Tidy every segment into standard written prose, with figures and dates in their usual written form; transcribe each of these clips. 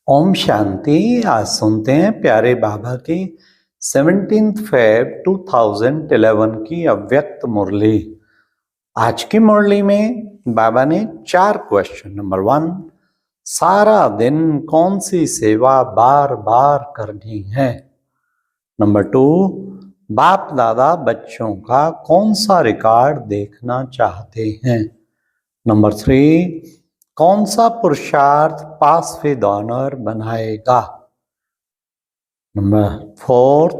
ओम शांति। आज सुनते हैं प्यारे बाबा की 17 Feb 2011 की अव्यक्त मुरली। आज की मुरली में बाबा ने 4 क्वेश्चन। नंबर 1, सारा दिन कौन सी सेवा बार बार करनी है। नंबर 2, बाप दादा बच्चों का कौन सा रिकॉर्ड देखना चाहते हैं। नंबर 3, कौन सा पुरुषार्थ पास विद ऑनर बनाएगा। नंबर 4,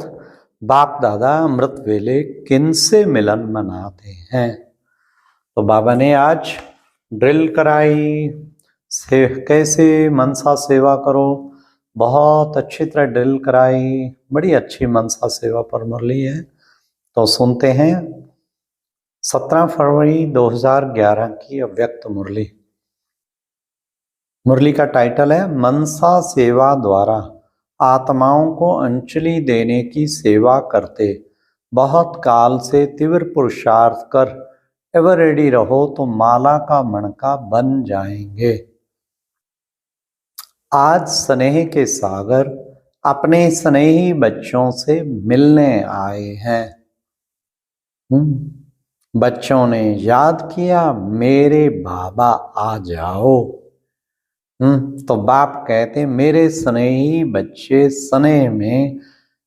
बाप दादा अमृत वेले किन से मिलन मनाते हैं। तो बाबा ने आज ड्रिल कराई से कैसे मनसा सेवा करो, बहुत अच्छी तरह ड्रिल कराई। बड़ी अच्छी मनसा सेवा पर मुरली है। तो सुनते हैं 17 फरवरी 2011 की अव्यक्त मुरली। मुरली का टाइटल है मनसा सेवा द्वारा आत्माओं को अंजलि देने की सेवा करते बहुत काल से तीव्र पुरुषार्थ कर एवर रेडी रहो तो माला का मणका बन जाएंगे। आज स्नेह के सागर अपने स्नेही बच्चों से मिलने आए हैं। बच्चों ने याद किया मेरे बाबा आ जाओ। तो बाप कहते मेरे स्नेही बच्चे, स्नेह में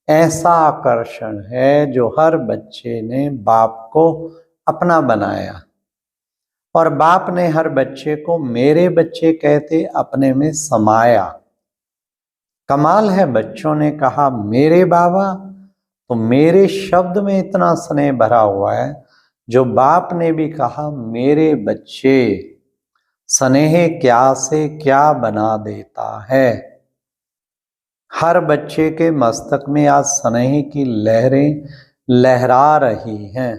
ऐसा आकर्षण है जो हर बच्चे ने बाप को अपना बनाया और बाप ने हर बच्चे को मेरे बच्चे कहते अपने में समाया। कमाल है, बच्चों ने कहा मेरे बाबा, तो मेरे शब्द में इतना स्नेह भरा हुआ है जो बाप ने भी कहा मेरे बच्चे। स्नेह क्या से क्या बना देता है। हर बच्चे के मस्तक में आज स्नेह की लहरें लहरा रही हैं।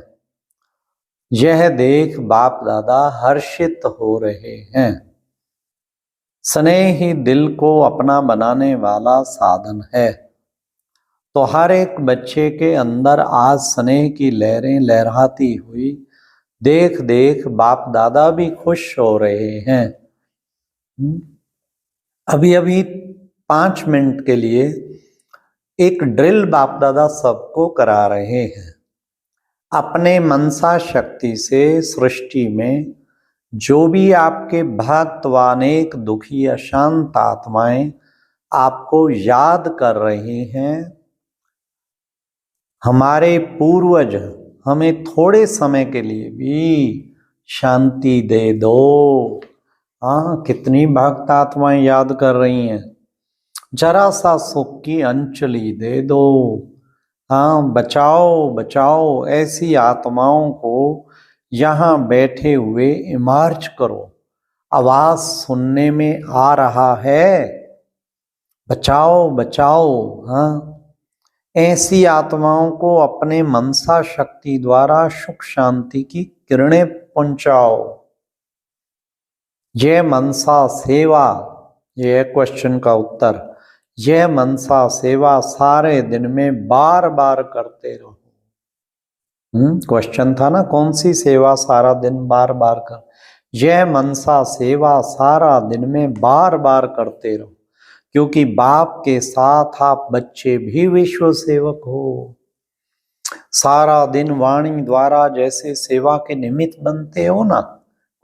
यह देख बाप दादा हर्षित हो रहे हैं। स्नेह ही दिल को अपना बनाने वाला साधन है। तो हर एक बच्चे के अंदर आज स्नेह की लहरें लहराती हुई देख देख बाप दादा भी खुश हो रहे हैं। अभी अभी 5 मिनट के लिए एक ड्रिल बाप दादा सबको करा रहे हैं। अपने मनसा शक्ति से सृष्टि में जो भी आपके भक्त व अनेक दुखी अशांत आत्माएं आपको याद कर रहे हैं, हमारे पूर्वज हमें थोड़े समय के लिए भी शांति दे दो। हाँ, कितनी भक्त आत्माएं याद कर रही हैं। जरा सा सुख की अंजलि दे दो। हाँ, बचाओ बचाओ ऐसी आत्माओं को यहाँ बैठे हुए इमार्च करो। आवाज सुनने में आ रहा है, बचाओ बचाओ। हाँ, ऐसी आत्माओं को अपने मनसा शक्ति द्वारा सुख शांति की किरणें पहुंचाओ। यह मनसा सेवा, यह क्वेश्चन का उत्तर, यह मनसा सेवा सारे दिन में बार बार करते रहो। क्वेश्चन था ना, कौन सी सेवा सारा दिन बार बार कर। यह मनसा सेवा सारा दिन में बार बार करते रहो, क्योंकि बाप के साथ आप बच्चे भी विश्व सेवक हो। सारा दिन वाणी द्वारा जैसे सेवा के निमित्त बनते हो ना,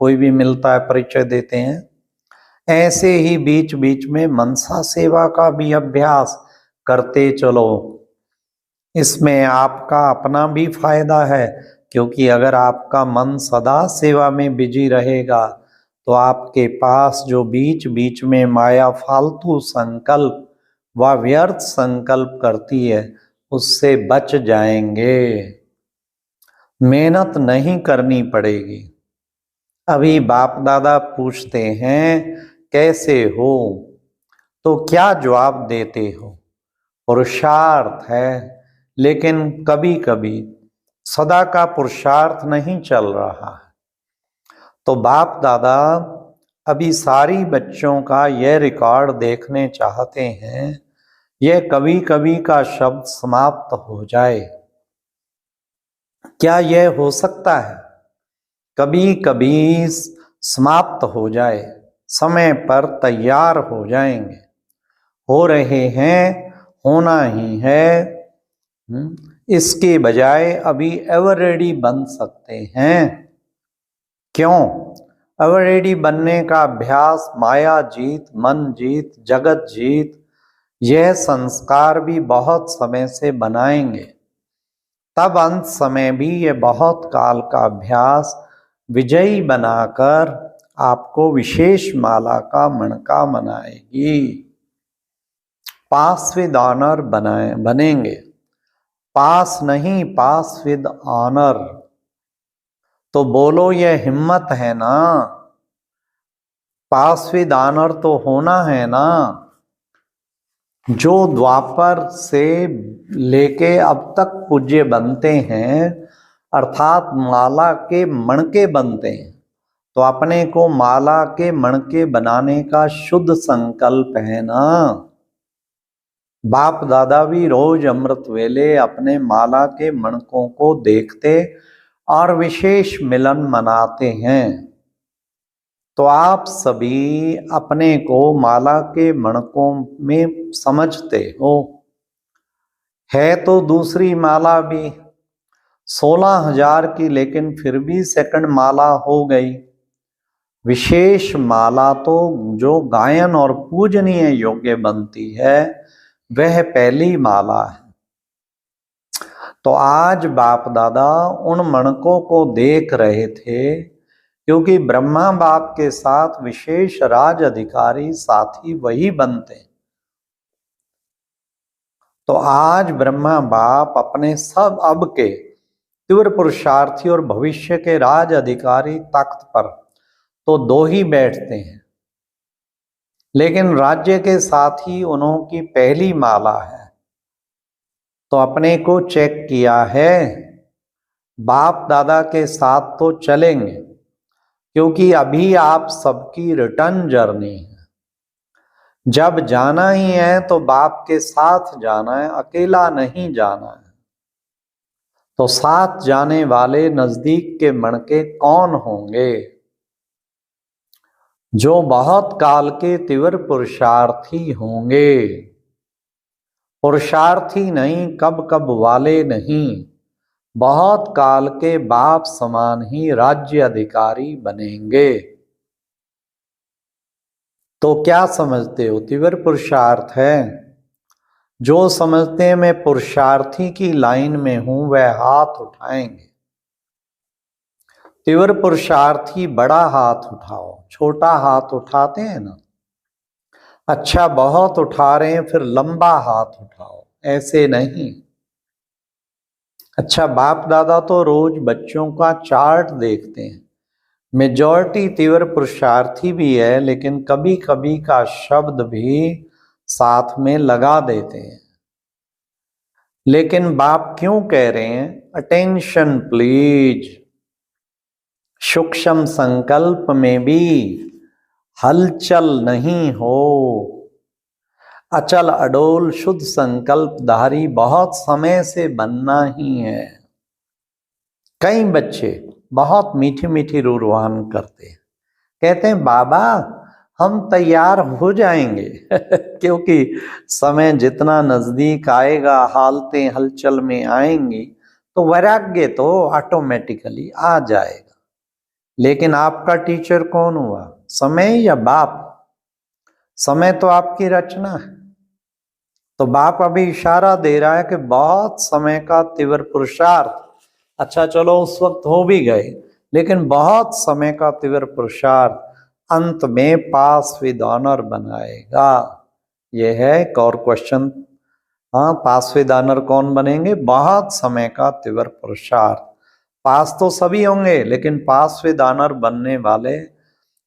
कोई भी मिलता है परिचय देते हैं, ऐसे ही बीच बीच में मनसा सेवा का भी अभ्यास करते चलो। इसमें आपका अपना भी फायदा है, क्योंकि अगर आपका मन सदा सेवा में बिजी रहेगा तो आपके पास जो बीच बीच में माया फालतू संकल्प व व्यर्थ संकल्प करती है उससे बच जाएंगे। मेहनत नहीं करनी पड़ेगी। अभी बाप दादा पूछते हैं कैसे हो, तो क्या जवाब देते हो। पुरुषार्थ है, लेकिन कभी कभी सदा का पुरुषार्थ नहीं चल रहा है। तो बाप दादा अभी सारी बच्चों का यह रिकॉर्ड देखने चाहते हैं, यह कभी कभी का शब्द समाप्त हो जाए। क्या यह हो सकता है? कभी कभी समाप्त हो जाए, समय पर तैयार हो जाएंगे। हो रहे हैं, होना ही है। इसके बजाय अभी एवर रेडी बन सकते हैं। क्यों? एवर रेडी बनने का अभ्यास माया जीत, मन जीत, जगत जीत, यह संस्कार भी बहुत समय से बनाएंगे। तब अंत समय भी ये बहुत काल का अभ्यास विजयी बनाकर आपको विशेष माला का मणका बनाएगी। पास विद ऑनर बनेंगे। पास नहीं, पास विद ऑनर। तो बोलो ये हिम्मत है ना? पास विद ऑनर तो होना है ना? जो द्वापर से लेके अब तक पूज्य बनते हैं, अर्थात माला के मणके बनते हैं, तो अपने को माला के मणके बनाने का शुद्ध संकल्प है ना। बाप दादा भी रोज अमृत वेले अपने माला के मणकों को देखते और विशेष मिलन मनाते हैं। तो आप सभी अपने को माला के मणकों में समझते हो। है तो दूसरी माला भी 16,000 की, लेकिन फिर भी सेकंड माला हो गई। विशेष माला तो जो गायन और पूजनीय योग्य बनती है, वह पहली माला है। तो आज बाप दादा उन मणकों को देख रहे थे, क्योंकि ब्रह्मा बाप के साथ विशेष राज अधिकारी साथी वही बनते। तो आज ब्रह्मा बाप अपने सब अब के तीव्र पुरुषार्थी और भविष्य के राज अधिकारी तख्त पर तो 2 ही बैठते हैं, लेकिन राज्य के साथ ही उन्होंने पहली माला है। तो अपने को चेक किया है, बाप दादा के साथ तो चलेंगे, क्योंकि अभी आप सबकी रिटर्न जर्नी है। जब जाना ही है तो बाप के साथ जाना है, अकेला नहीं जाना है। तो साथ जाने वाले नजदीक के मणके कौन होंगे? जो बहुत काल के तीव्र पुरुषार्थी होंगे। पुरुषार्थी नहीं, कब कब वाले नहीं, बहुत काल के बाप समान ही राज्य अधिकारी बनेंगे। तो क्या समझते हो? तीव्र पुरुषार्थ है। जो समझते हैं मैं पुरुषार्थी की लाइन में हूं, वह हाथ उठाएंगे। तीव्र पुरुषार्थी बड़ा हाथ उठाओ, छोटा हाथ उठाते हैं ना। अच्छा बहुत उठा रहे हैं, फिर लंबा हाथ उठाओ, ऐसे नहीं। अच्छा बाप दादा तो रोज बच्चों का चार्ट देखते हैं। मेजॉरिटी तीव्र पुरुषार्थी भी है, लेकिन कभी कभी का शब्द भी साथ में लगा देते हैं। लेकिन बाप क्यों कह रहे हैं? Attention please. सूक्ष्म संकल्प में भी हलचल नहीं हो। अचल अडोल शुद्ध संकल्पधारी बहुत समय से बनना ही है। कई बच्चे बहुत मीठी मीठी रूरवान करते हैं, कहते हैं बाबा हम तैयार हो जाएंगे क्योंकि समय जितना नजदीक आएगा, हालतें हलचल में आएंगी, तो वैराग्य तो ऑटोमेटिकली आ जाएगा। लेकिन आपका टीचर कौन हुआ? समय या बाप? समय तो आपकी रचना है। तो बाप अभी इशारा दे रहा है कि बहुत समय का तीव्र पुरुषार्थ, अच्छा चलो उस वक्त हो भी गए, लेकिन बहुत समय का तीव्र पुरुषार्थ अंत में पास विद ऑनर बनाएगा। यह है एक और क्वेश्चन। हाँ, पास विद ऑनर कौन बनेंगे? बहुत समय का तीव्र पुरुषार्थ। पास तो सभी होंगे, लेकिन पास विद ऑनर बनने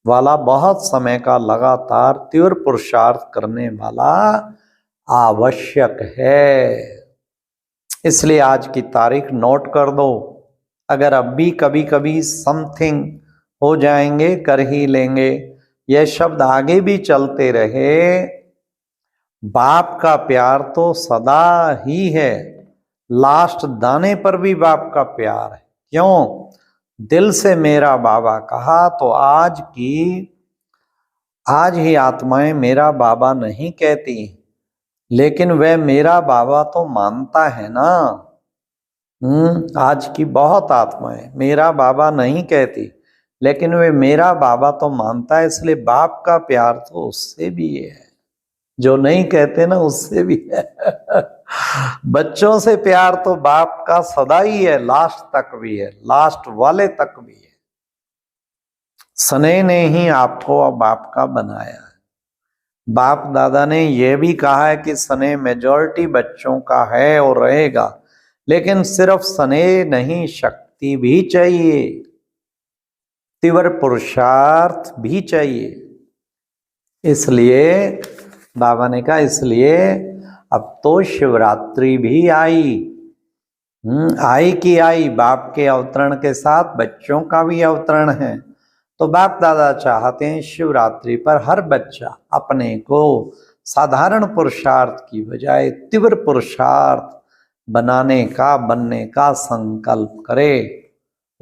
वाला बहुत समय का लगातार तीव्र पुरुषार्थ करने वाला आवश्यक है। इसलिए आज की तारीख नोट कर दो। अगर अब भी कभी कभी समथिंग हो जाएंगे, कर ही लेंगे, यह शब्द आगे भी चलते रहे। बाप का प्यार तो सदा ही है, लास्ट दाने पर भी बाप का प्यार है। क्यों? दिल से मेरा बाबा कहा तो आज ही आत्माएं मेरा बाबा नहीं कहती, लेकिन वह मेरा बाबा तो मानता है ना। आज की बहुत आत्माएं मेरा बाबा नहीं कहती, लेकिन वे मेरा बाबा तो मानता है, इसलिए बाप का प्यार तो उससे भी है, जो नहीं कहते ना उससे भी है। बच्चों से प्यार तो बाप का सदा ही है, लास्ट तक भी है, लास्ट वाले तक भी है। स्नेह ने ही आपको अब बाप का बनाया है। बाप दादा ने यह भी कहा है कि स्नेह मेजॉरिटी बच्चों का है और रहेगा, लेकिन सिर्फ स्नेह नहीं, शक्ति भी चाहिए, तीव्र पुरुषार्थ भी चाहिए। इसलिए बाबा ने कहा, इसलिए अब तो शिवरात्रि भी आई। आई की आई, बाप के अवतरण के साथ बच्चों का भी अवतरण है। तो बाप दादा चाहते हैं शिवरात्रि पर हर बच्चा अपने को साधारण पुरुषार्थ की बजाय तीव्र पुरुषार्थ बनाने का, बनने का संकल्प करे।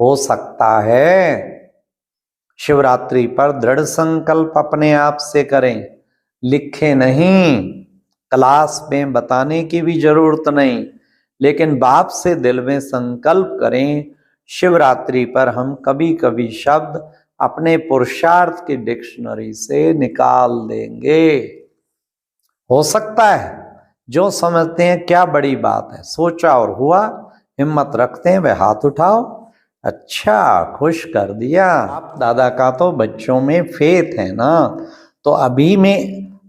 हो सकता है शिवरात्रि पर दृढ़ संकल्प अपने आप से करें, लिखे नहीं, क्लास में बताने की भी जरूरत नहीं, लेकिन बाप से दिल में संकल्प करें। शिवरात्रि पर हम कभी कभी शब्द अपने पुरुषार्थ की डिक्शनरी से निकाल देंगे। हो सकता है जो समझते हैं क्या बड़ी बात है, सोचा और हुआ, हिम्मत रखते हैं वे हाथ उठाओ। अच्छा, खुश कर दिया। आप दादा का तो बच्चों में फेथ है ना, तो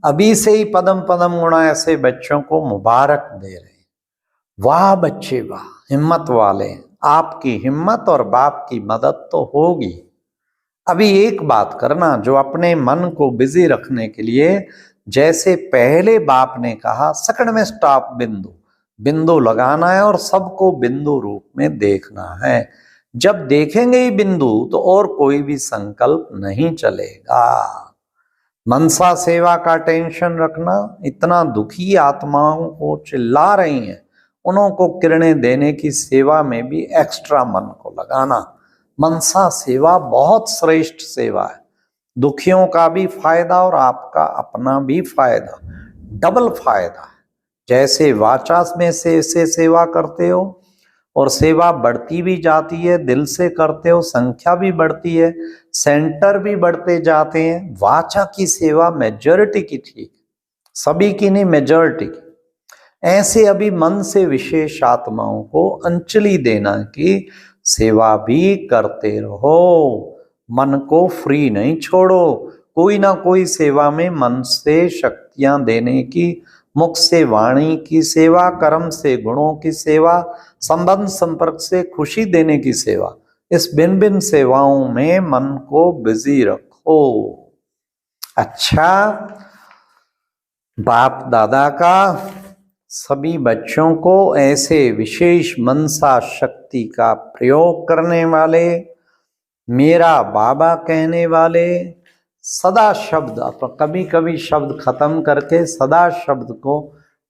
अभी से ही पदम पदम गुणा ऐसे बच्चों को मुबारक दे रहे। वाह बच्चे वाह, हिम्मत वाले। आपकी हिम्मत और बाप की मदद तो होगी। अभी एक बात करना, जो अपने मन को बिजी रखने के लिए, जैसे पहले बाप ने कहा, सेकंड में स्टॉप, बिंदु लगाना है और सबको बिंदु रूप में देखना है। जब देखेंगे ही बिंदु तो और कोई भी संकल्प नहीं चलेगा। मनसा सेवा का टेंशन रखना, इतना दुखी आत्माओं को चिल्ला रही हैं, उनको किरणें देने की सेवा में भी एक्स्ट्रा मन को लगाना। मनसा सेवा बहुत श्रेष्ठ सेवा है, दुखियों का भी फायदा और आपका अपना भी फायदा, डबल फायदा है। जैसे वाचा में से सेवा करते हो और सेवा बढ़ती भी जाती है, दिल से करते हो, संख्या भी बढ़ती है, सेंटर भी बढ़ते जाते हैं। वाचा की सेवा मेजॉरिटी की ठीक, सभी की नहीं, मेजॉरिटी की। ऐसे अभी मन से विशेष आत्माओं को अंजलि देना की सेवा भी करते रहो, मन को फ्री नहीं छोड़ो। कोई ना कोई सेवा में मन से शक्तियां देने की, मुख से वाणी की सेवा, कर्म से गुणों की सेवा, संबंध संपर्क से खुशी देने की सेवा, इस भिन्न भिन्न सेवाओं में मन को बिजी रखो। अच्छा, बाप दादा का सभी बच्चों को ऐसे विशेष मनसा शक्ति का प्रयोग करने वाले, मेरा बाबा कहने वाले, सदा शब्द, कभी कभी शब्द खत्म करके सदा शब्द को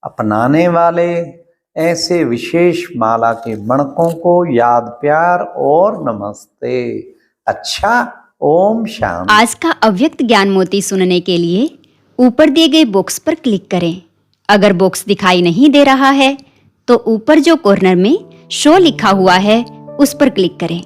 अपनाने वाले, ऐसे विशेष माला के मणकों को याद, प्यार और नमस्ते। अच्छा, ओम शांति। आज का अव्यक्त ज्ञान मोती सुनने के लिए ऊपर दिए गए बॉक्स पर क्लिक करें। अगर बॉक्स दिखाई नहीं दे रहा है तो ऊपर जो कॉर्नर में शो लिखा हुआ है उस पर क्लिक करें।